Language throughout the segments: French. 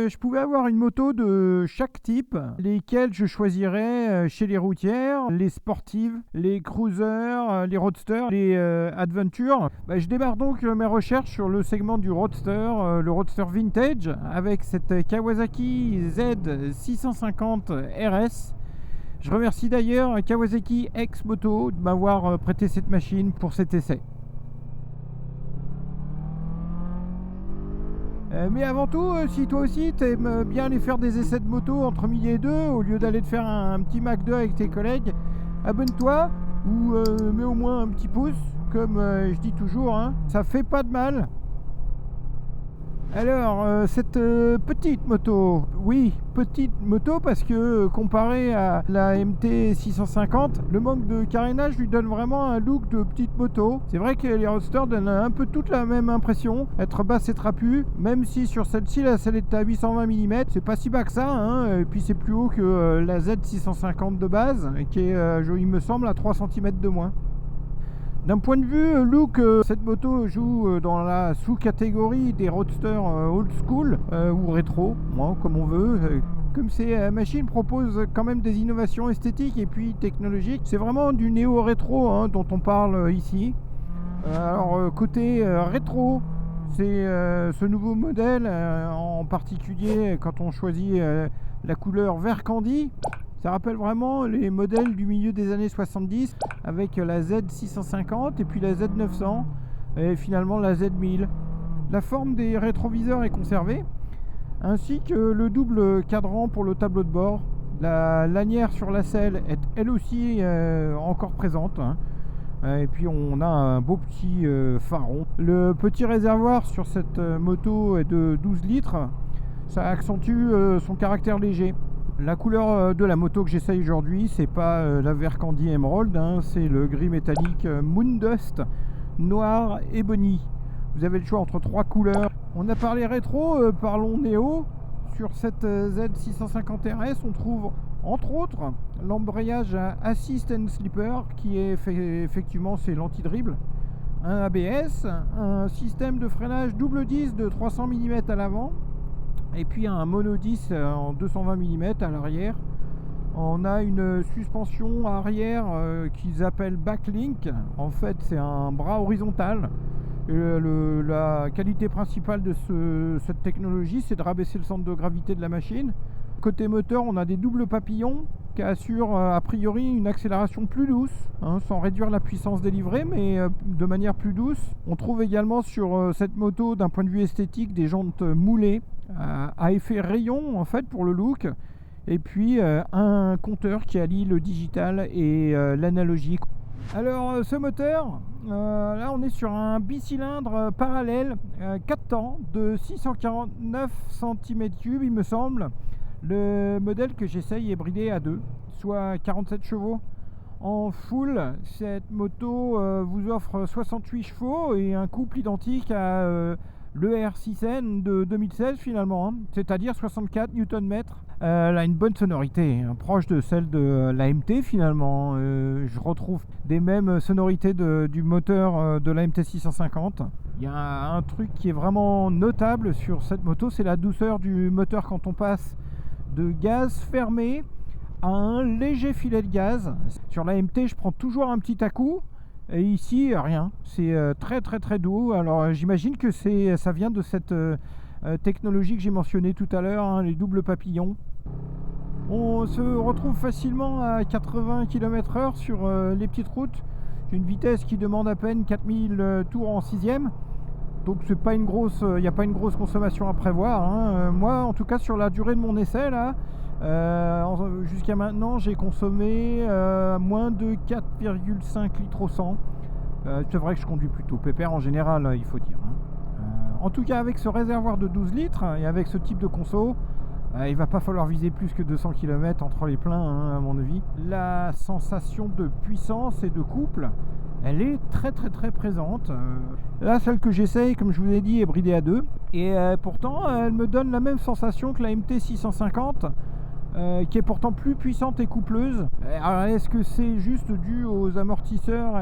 je pouvais avoir une moto de chaque type, lesquelles je choisirais chez les routières, les sportives, les cruisers, les roadsters, les adventures. Je démarre donc mes recherches sur le segment du roadster, le roadster vintage, avec cette Kawasaki Z650 RS. Je remercie d'ailleurs Kawasaki X-Moto de m'avoir prêté cette machine pour cet essai. Mais avant tout, si toi aussi t'aimes bien aller faire des essais de moto entre midi et deux, au lieu d'aller te faire un petit McDo avec tes collègues, abonne-toi ou mets au moins un petit pouce, comme je dis toujours, hein, ça fait pas de mal. Alors, cette petite moto, oui, petite moto parce que comparé à la MT 650, le manque de carénage lui donne vraiment un look de petite moto. C'est vrai que les roadsters donnent un peu toute la même impression, être basse et trapue, même si sur celle-ci, la selle est à 820 mm, c'est pas si bas que ça, hein, et puis c'est plus haut que la Z650 de base, qui est, il me semble, à 3 cm de moins. D'un point de vue look, cette moto joue dans la sous-catégorie des roadsters old school ou rétro, comme on veut. Comme ces machines proposent quand même des innovations esthétiques et puis technologiques, c'est vraiment du néo-rétro dont on parle ici. Alors côté rétro, c'est ce nouveau modèle, en particulier quand on choisit la couleur vert candy. Ça rappelle vraiment les modèles du milieu des années 70 avec la Z650 et puis la Z900 et finalement la Z1000. La forme des rétroviseurs est conservée ainsi que le double cadran pour le tableau de bord. La lanière sur la selle est elle aussi encore présente. Et puis on a un beau petit faron. Le petit réservoir sur cette moto est de 12 litres. Ça accentue son caractère léger. La couleur de la moto que j'essaye aujourd'hui, c'est pas la vert candy émeraude, c'est le gris métallique Moondust noir ebony. Vous avez le choix entre 3 couleurs. On a parlé rétro, parlons néo. Sur cette Z650 RS, on trouve entre autres l'embrayage Assist and Slipper qui est effectivement c'est l'anti-dribble, un ABS, un système de freinage double 10 de 300 mm à l'avant et puis un mono 10 en 220 mm à l'arrière. On a une suspension arrière qu'ils appellent backlink. En fait, c'est un bras horizontal. La qualité principale de cette technologie, c'est de rabaisser le centre de gravité de la machine. Côté moteur, on a des doubles papillons qui assurent a priori une accélération plus douce, sans réduire la puissance délivrée, mais de manière plus douce. On trouve également sur cette moto, d'un point de vue esthétique, des jantes moulées à effet rayon en fait pour le look. Et puis un compteur qui allie le digital et l'analogique. Alors ce moteur, là on est sur un bicylindre parallèle 4 temps de 649 cm3 il me semble. Le modèle que j'essaye est bridé à 2, soit 47 chevaux. En full, cette moto vous offre 68 chevaux et un couple identique à le R6N de 2016 finalement, c'est-à-dire 64 Nm. Elle a une bonne sonorité, proche de celle de la MT finalement. Je retrouve des mêmes sonorités du moteur de la MT 650. Il y a un truc qui est vraiment notable sur cette moto, c'est la douceur du moteur quand on passe de gaz fermé à un léger filet de gaz. Sur la MT, je prends toujours un petit à-coup. Et ici, rien. C'est très très très doux. Alors j'imagine que ça vient de cette technologie que j'ai mentionnée tout à l'heure, les doubles papillons. On se retrouve facilement à 80 km/h sur les petites routes. J'ai une vitesse qui demande à peine 4000 tours en 6e. Donc c'est pas une grosse, il n'y a pas une grosse consommation à prévoir. Moi, en tout cas, sur la durée de mon essai, là, jusqu'à maintenant, j'ai consommé moins de 4,5 litres au 100. C'est vrai que je conduis plutôt pépère en général, il faut dire. En tout cas, avec ce réservoir de 12 litres et avec ce type de conso, il va pas falloir viser plus que 200 km entre les pleins, à mon avis. La sensation de puissance et de couple, elle est très très très présente. Là, celle que j'essaye, comme je vous ai dit, est bridée à 2. Et pourtant, elle me donne la même sensation que la MT 650, qui est pourtant plus puissante et coupleuse. Alors, est-ce que c'est juste dû aux amortisseurs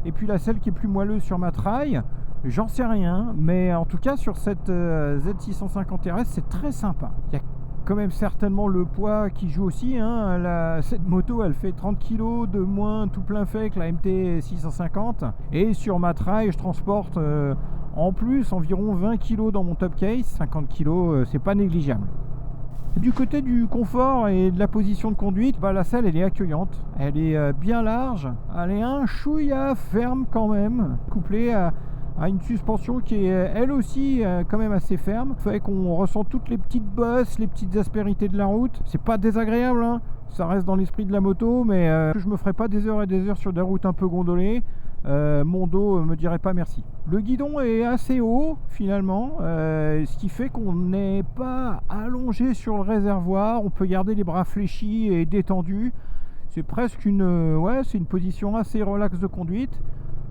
et puis la selle qui est plus moelleuse sur ma traille, J'en sais rien, mais en tout cas sur cette Z650 RS, c'est très sympa. Il y a quand même certainement le poids qui joue aussi, hein. Cette moto, elle fait 30 kg de moins tout plein fait que la MT650. Et sur ma trail, je transporte en plus environ 20 kg dans mon top case. 50 kg, c'est pas négligeable. Du côté du confort et de la position de conduite, la selle elle est accueillante, elle est bien large, elle est un chouïa ferme quand même, couplée à une suspension qui est elle aussi quand même assez ferme, fait qu'on ressent toutes les petites bosses, les petites aspérités de la route. C'est pas désagréable, hein. Ça reste dans l'esprit de la moto, mais je me ferai pas des heures et des heures sur des routes un peu gondolées. Mon dos me dirait pas merci. Le guidon est assez haut finalement, ce qui fait qu'on n'est pas allongé sur le réservoir, on peut garder les bras fléchis et détendus. C'est presque c'est une position assez relaxe de conduite.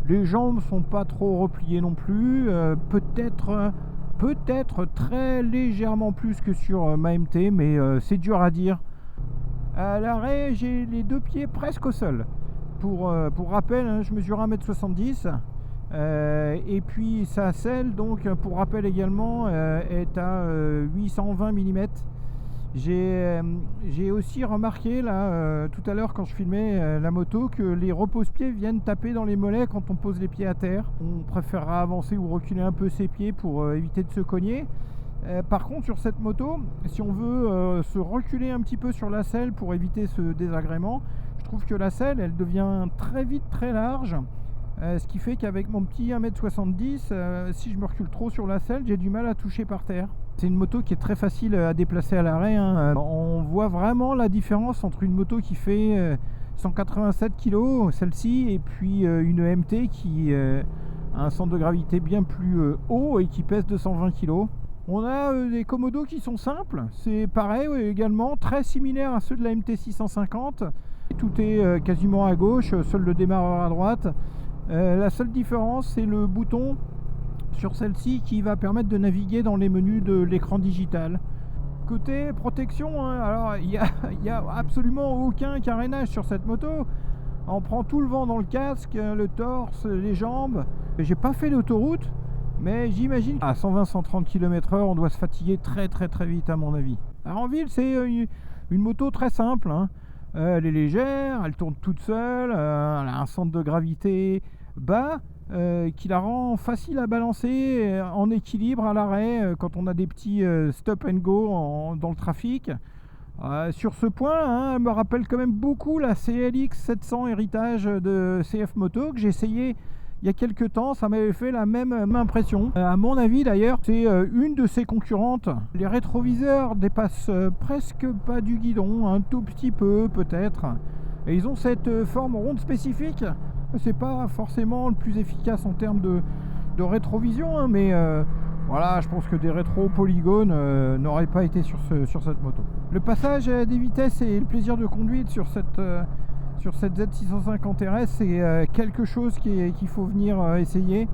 Les jambes sont pas trop repliées non plus, peut-être très légèrement plus que sur ma MT, mais c'est dur à dire. À l'arrêt, j'ai les deux pieds presque au sol. Pour rappel, hein, je mesure 1m70 et puis sa selle, donc pour rappel également, est à 820 mm. J'ai aussi remarqué là tout à l'heure quand je filmais la moto que les repose-pieds viennent taper dans les mollets quand on pose les pieds à terre. On préférera avancer ou reculer un peu ses pieds pour éviter de se cogner. Par contre sur cette moto, si on veut se reculer un petit peu sur la selle pour éviter ce désagrément, je trouve que la selle elle devient très vite très large, ce qui fait qu'avec mon petit 1m70, si je me recule trop sur la selle, j'ai du mal à toucher par terre. C'est une moto qui est très facile à déplacer à l'arrêt, hein. On voit vraiment la différence entre une moto qui fait 187 kg, celle-ci, et puis une MT qui a un centre de gravité bien plus haut et qui pèse 220 kg. On a des commodos qui sont simples, c'est pareil également, très similaire à ceux de la MT650. Tout est quasiment à gauche, seul le démarreur à droite. La seule différence, c'est le bouton sur celle-ci qui va permettre de naviguer dans les menus de l'écran digital. Côté protection, hein, alors il n'y a absolument aucun carénage sur cette moto. On prend tout le vent dans le casque, le torse, les jambes. J'ai pas fait d'autoroute, mais j'imagine qu'à 120-130 km/h, on doit se fatiguer très vite à mon avis. Alors en ville, c'est une moto très simple, hein. Elle est légère, elle tourne toute seule, elle a un centre de gravité bas qui la rend facile à balancer en équilibre à l'arrêt quand on a des petits stop and go dans le trafic. Sur ce point, hein, elle me rappelle quand même beaucoup la CLX 700 héritage de CF Moto que j'ai essayé il y a quelques temps. Ça m'avait fait la même impression. À mon avis d'ailleurs, c'est une de ses concurrentes. Les rétroviseurs dépassent presque pas du guidon, un tout petit peu peut-être. Et ils ont cette forme ronde spécifique. C'est pas forcément le plus efficace en termes de rétrovision, hein, mais voilà, je pense que des rétros polygones n'auraient pas été sur cette moto. Le passage des vitesses et le plaisir de conduite sur cette Z650 RS, c'est quelque chose qu'il faut venir essayer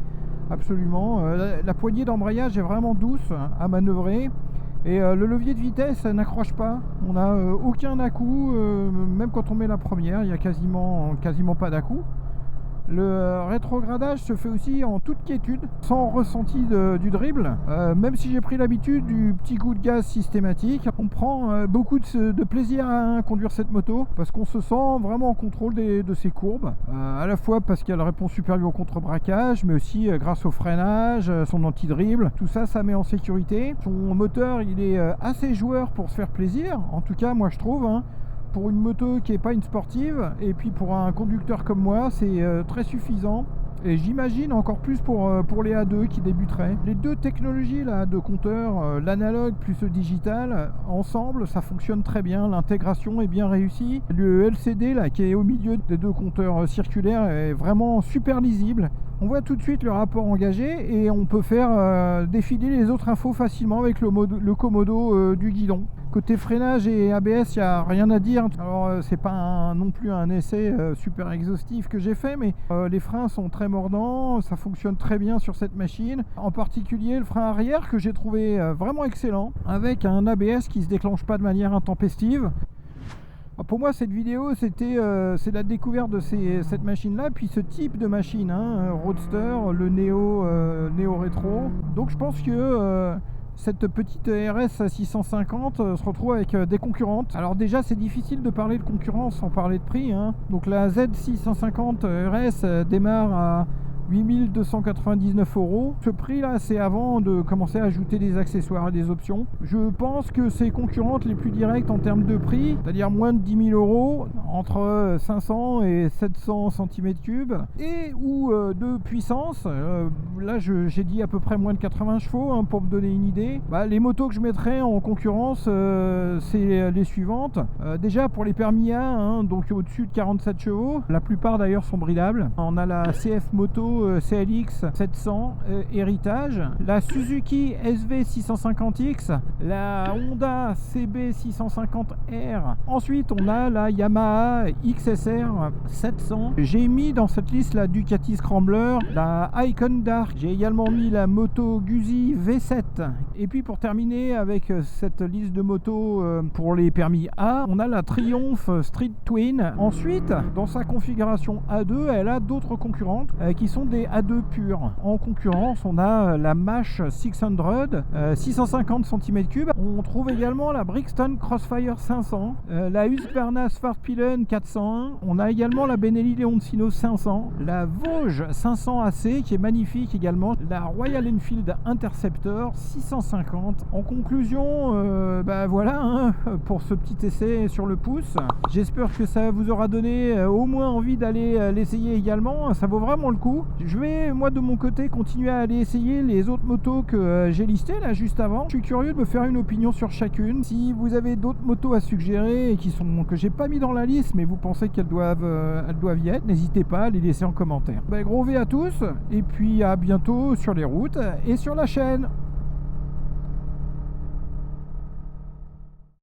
absolument. La poignée d'embrayage est vraiment douce à manœuvrer et le levier de vitesse n'accroche pas. On n'a aucun à-coup, même quand on met la première, il n'y a quasiment pas d'à-coup. Le rétrogradage se fait aussi en toute quiétude, sans ressenti du dribble. Même si j'ai pris l'habitude du petit coup de gaz systématique, on prend beaucoup de plaisir à conduire cette moto parce qu'on se sent vraiment en contrôle de ses courbes. À la fois parce qu'elle répond super bien au contre-braquage, mais aussi grâce au freinage, son anti-dribble. Tout ça, ça met en sécurité. Son moteur, il est assez joueur pour se faire plaisir. En tout cas, moi je trouve, hein. Pour une moto qui n'est pas une sportive, et puis pour un conducteur comme moi, c'est très suffisant. Et j'imagine encore plus pour les A2 qui débuteraient. Les deux technologies là, de compteur, l'analogue plus le digital, ensemble, ça fonctionne très bien. L'intégration est bien réussie. Le LCD là, qui est au milieu des deux compteurs circulaires est vraiment super lisible. On voit tout de suite le rapport engagé et on peut faire défiler les autres infos facilement avec le commodo du guidon. Côté freinage et ABS, il n'y a rien à dire. Alors c'est pas non plus un essai super exhaustif que j'ai fait, mais les freins sont très mordants, ça fonctionne très bien sur cette machine. En particulier le frein arrière que j'ai trouvé vraiment excellent, avec un ABS qui ne se déclenche pas de manière intempestive. Pour moi, cette vidéo, c'est la découverte de cette machine-là, puis ce type de machine, hein, Roadster, le Néo Rétro. Donc je pense que cette petite RS 650 se retrouve avec des concurrentes. Alors déjà, c'est difficile de parler de concurrence sans parler de prix, hein. Donc la Z650 RS démarre à 8299 €. Ce prix là, c'est avant de commencer à ajouter des accessoires et des options. Je pense que ses concurrentes les plus directes en termes de prix, c'est-à-dire moins de 10 000 €, entre 500 et 700 cm3 et ou de puissance, là j'ai dit à peu près moins de 80 chevaux, hein, pour me donner une idée. Les motos que je mettrais en concurrence, c'est les suivantes. Déjà pour les permis A, hein, donc au-dessus de 47 chevaux, la plupart d'ailleurs sont bridables. On a la CF Moto CLX 700 héritage, la Suzuki SV 650X, la Honda CB 650R. Ensuite on a la Yamaha XSR 700. J'ai mis dans cette liste la Ducati Scrambler, la Icon Dark. J'ai également mis la Moto Guzzi V7. Et puis pour terminer avec cette liste de motos pour les permis A, on a la Triumph Street Twin. Ensuite, dans sa configuration A2, elle a d'autres concurrentes qui sont des A2 purs. En concurrence, on a la Mash 600, 650 cm3. On trouve également la Brixton Crossfire 500, la Husqvarna Svartpilen 401. On a également la Benelli Leoncino 500, la Vosges 500 AC qui est magnifique également, la Royal Enfield Interceptor 650. En conclusion, voilà, hein, pour ce petit essai sur le pouce. J'espère que ça vous aura donné au moins envie d'aller l'essayer également. Ça vaut vraiment le coup. Je vais, moi, de mon côté, continuer à aller essayer les autres motos que j'ai listées là juste avant. Je suis curieux de me faire une opinion sur chacune. Si vous avez d'autres motos à suggérer et que j'ai pas mis dans la liste, mais vous pensez qu'elles doivent y être, n'hésitez pas à les laisser en commentaire. Gros V à tous, et puis à bientôt sur les routes et sur la chaîne.